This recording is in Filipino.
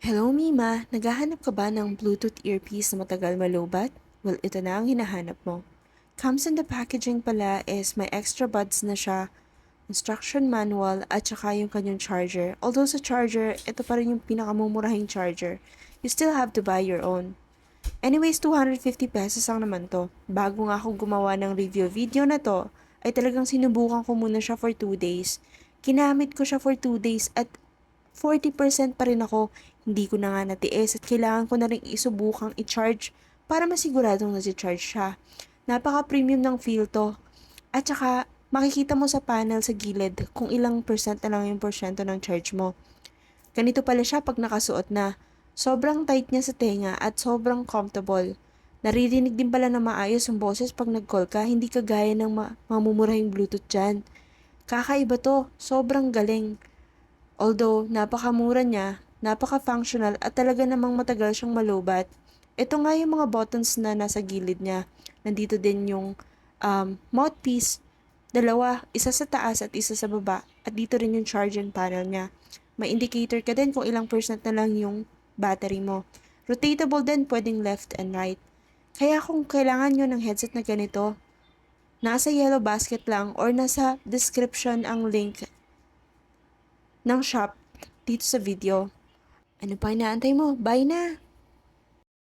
Hello Mima, naghahanap ka ba ng Bluetooth earpiece na matagal malobat? Well, ito na ang hinahanap mo. Comes in the packaging pala is may extra buds na siya, instruction manual at saka yung kanyang charger. Although sa charger, ito pa rin yung pinakamumurahing charger. You still have to buy your own. Anyways, 250 pesos lang naman to. Bago nga ako gumawa ng review video na to, ay talagang sinubukan ko muna siya for 2 days. Kinamit ko siya for 2 days at 40% pa rin ako, hindi ko na nga natiis at kailangan ko na rin isubukang i-charge para masiguradong nasi-charge siya. Napaka-premium ng feel to. At saka, makikita mo sa panel sa gilid kung ilang percent na lang yung porsyento ng charge mo. Ganito pala siya pag nakasuot na. Sobrang tight niya sa tenga at sobrang comfortable. Naririnig din pala na maayos yung boses pag nag-call ka, hindi kagaya ng mamumurahing Bluetooth dyan. Kakaiba to, sobrang galing. Although napakamura niya, napaka-functional at talaga namang matagal siyang malubat. Ito nga yung mga buttons na nasa gilid niya. Nandito din yung mouthpiece, dalawa, isa sa taas at isa sa baba. At dito rin yung charging panel niya. May indicator ka din kung ilang percent na lang yung battery mo. Rotatable din, pwedeng left and right. Kaya kung kailangan nyo ng headset na ganito, nasa yellow basket lang or nasa description ang link ng shop dito sa video. Ano pa inaantay mo? Bye na!